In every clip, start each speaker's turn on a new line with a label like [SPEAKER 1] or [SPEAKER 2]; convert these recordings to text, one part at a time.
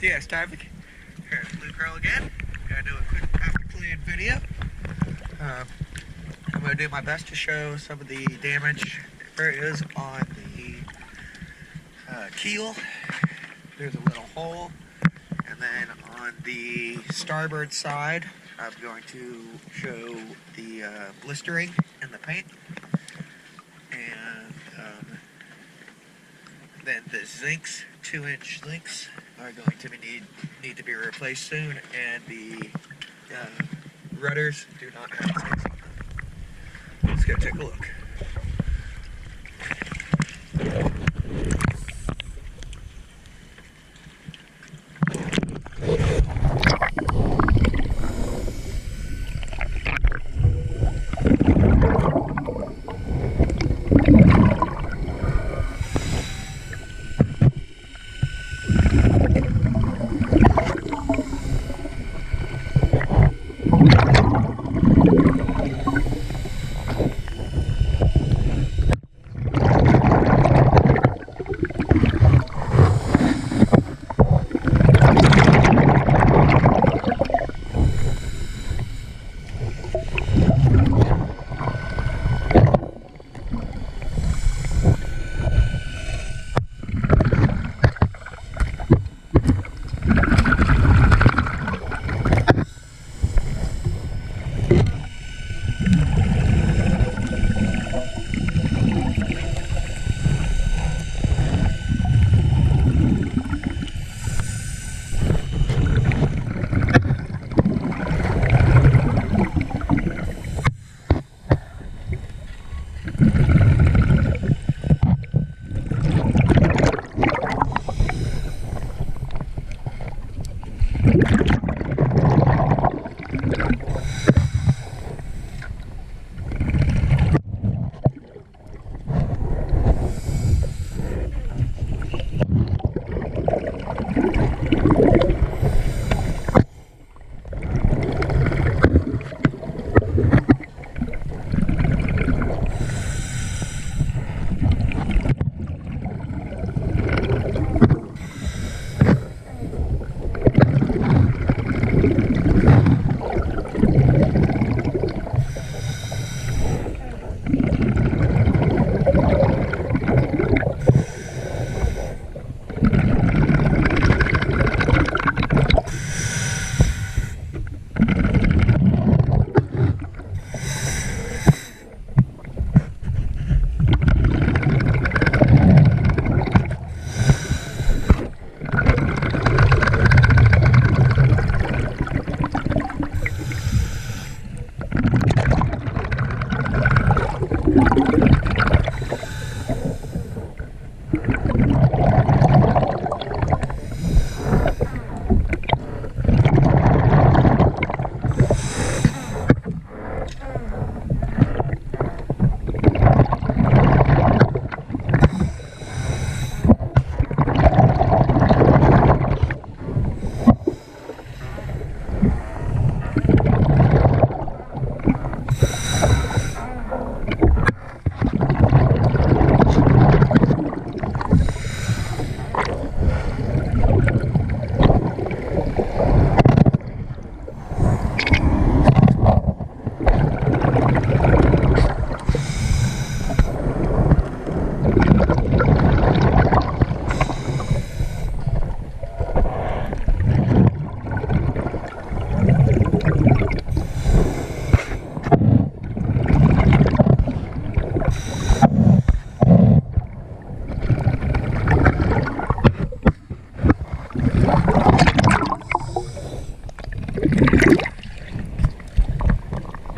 [SPEAKER 1] Yeah, Stavik. Here, Blue Curl again. Gonna do a quick after clean video. I'm gonna do my best to show some of the damage there is on the keel. There's a little hole, and then on the starboard side, I'm going to show the blistering in the paint, and then the zincs, 2-inch zincs, are going to need to be replaced soon, and the rudders do not have zincs on them. Let's go take a look.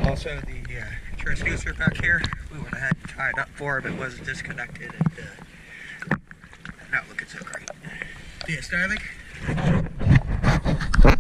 [SPEAKER 1] Also, the transducer back here, we went ahead and tied up for it, but it wasn't disconnected, and not looking so great. Yeah, Stavik.